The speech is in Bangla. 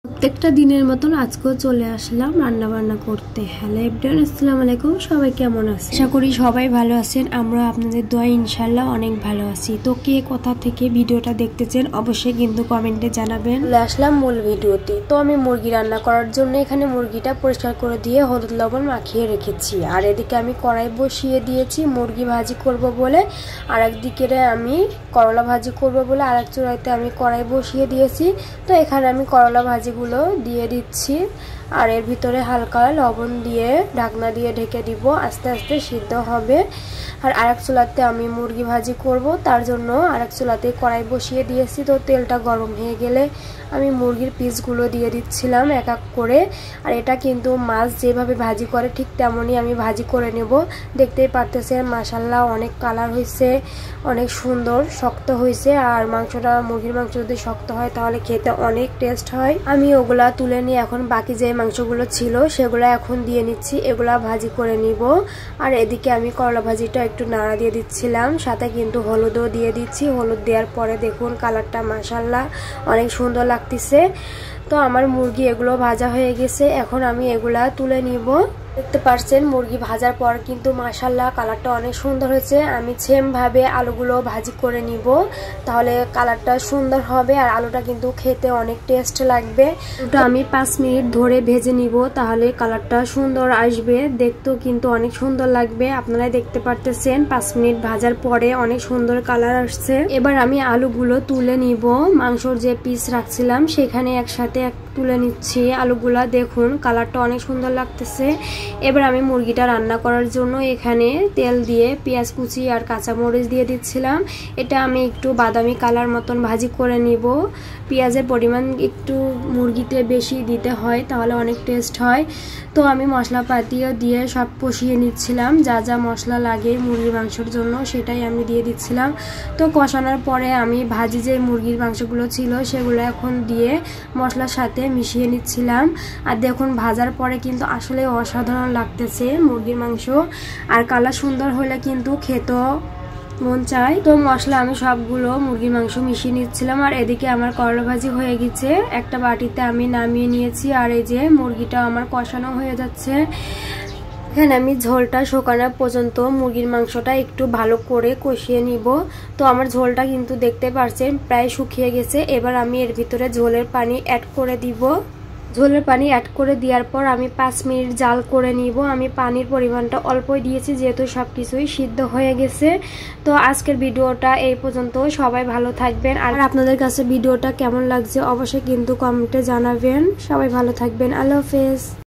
প্রত্যেকটা দিনের মতন আজকেও চলে আসলাম রান্না বান্না করতে। হ্যালো এভরিওয়ান, আসসালামু আলাইকুম। সবাই কেমন আছেন? আশা করি সবাই ভালো আছেন। আমরা আপনাদের দোয়া ইনশাআল্লাহ অনেক ভালো আছি। তো কে কোথা থেকে ভিডিওটা দেখতেছেন অবশ্যই কিন্তু কমেন্টে জানাবেন। চলে আসলাম মূল ভিডিওতে। তো আমি মুরগি রান্না করার জন্য এখানে মুরগিটা পরিষ্কার করে দিয়ে হলুদ লবণ মাখিয়ে রেখেছি। আর এদিকে আমি কড়াই বসিয়ে দিয়েছি মুরগি ভাজি করব বলে। আর একদিকে আমি করলা ভাজি করব বলে আরেক চুলাইতে আমি কড়াই বসিয়ে দিয়েছি। তো এখানে আমি করলা ভাজিগুলো দিয়ে দিচ্ছি। আর এর ভিতরে হালকা লবণ দিয়ে ঢাকনা দিয়ে ঢেকে দিব, আস্তে আস্তে সিদ্ধ হবে। আর আরেক চুলাতে আমি মুরগি ভাজি করব, তার জন্য আরেক চুলাতে কড়াই বসিয়ে দিয়েছি। তো তেলটা গরম হয়ে গেলে আমি মুরগির পিসগুলো দিয়ে দিচ্ছিলাম এক এক করে। আর এটা কিন্তু মাছ যেভাবে ভাজি করে ঠিক তেমনই আমি ভাজি করে নেব। দেখতেই পারতেছেন মাশাআল্লাহ অনেক কালার হয়েছে, অনেক সুন্দর শক্ত হয়েছে। আর মাংসটা, মুরগির মাংস যদি শক্ত হয় তাহলে খেতে অনেক টেস্ট হয়। আমি ওগুলা তুলে নিয়ে এখন বাকি যে মাংসগুলো ছিল সেগুলো এখন দিয়ে নিচ্ছি, এগুলা ভাজি করে নিব। আর এদিকে আমি করলা ভাজিটা একটু নাড়া দিয়ে দিচ্ছিলাম, সাথে কিন্তু হলুদও দিয়ে দিচ্ছি। হলুদ দেওয়ার পরে দেখুন কালারটা মাশাআল্লাহ অনেক সুন্দর লাগতেছে। তো আমার মুরগি এগুলো ভাজা হয়ে গেছে, এখন আমি এগুলা তুলে নিব। দেখতে পাচ্ছেন মুরগি ভাজার পর কিন্তু মাশাআল্লাহ কালারটা অনেক সুন্দর হয়েছে। আমি সেম ভাবে আলুগুলো ভাজি করে নিব, তাহলে কালারটা সুন্দর হবে আর আলুটা কিন্তু খেতে অনেক টেস্ট লাগবে। ওটা আমি 5 মিনিট ধরে ভেজে নিব, তাহলে কালারটা সুন্দর আসবে, দেখতেও কিন্তু অনেক সুন্দর লাগবে। আপনারা দেখতে পারতেছেন 5 মিনিট ভাজার পরে অনেক সুন্দর কালার আসছে। এবার আমি আলুগুলো তুলে নিব, মাংসর যে পিস রাখছিলাম সেখানে একসাথে তুলে নিচ্ছি আলুগুলা। দেখুন কালারটা অনেক সুন্দর লাগতেছে। এবার আমি মুরগিটা রান্না করার জন্য এখানে তেল দিয়ে পেঁয়াজ কুচি আর কাঁচামরিচ দিয়ে দিচ্ছিলাম। এটা আমি একটু বাদামি কালার মতন ভাজি করে নিব। পেঁয়াজের পরিমাণ একটু মুরগিতে বেশি দিতে হয়, তাহলে অনেক টেস্ট হয়। তো আমি মশলাপাতিও দিয়ে সব কষিয়ে নিচ্ছিলাম, যা যা মশলা লাগে মুরগির মাংসের জন্য সেটাই আমি দিয়ে দিচ্ছিলাম। তো কষানোর পরে আমি ভাজি যে মুরগির মাংসগুলো ছিল সেগুলো এখন দিয়ে মশলার সাথে মিশিয়ে নিচ্ছিলাম। আর দেখুন ভাজার পরে কিন্তু আসলে অসাধারণ লাগতেছে মুরগির মাংস। আর কালার সুন্দর হলে কিন্তু খেতেও মন চায়। তো মশলা আমি সবগুলো মুরগির মাংস মিশিয়ে নিচ্ছিলাম। আর এদিকে আমার করলা ভাজি হয়ে গেছে, একটা বাটিতে আমি নামিয়ে নিয়েছি। আর এই যে মুরগিটা আমার কষানো হয়ে যাচ্ছে। এখানে আমি ঝোলটা শুকানো পর্যন্ত মুরগির মাংসটা একটু ভালো করে কষিয়ে নিব। তো আমার ঝোলটা কিন্তু দেখতে পাচ্ছেন প্রায় শুকিয়ে গেছে। এবার আমি এর ভিতরে ঝোলের পানি অ্যাড করে দিব। ঝোলের পানি অ্যাড করে দেওয়ার পর আমি 5 মিনিট জাল করে নিব। আমি পানির পরিমাণটা অল্পই দিয়েছি, যেহেতু সব কিছুই সিদ্ধ হয়ে গেছে। তো আজকের ভিডিওটা এই পর্যন্ত। সবাই ভালো থাকবেন। আর আপনাদের কাছে ভিডিওটা কেমন লাগছে অবশ্যই কিন্তু কমেন্টে জানাবেন। সবাই ভালো থাকবেন। আল্লাহ হাফেজ।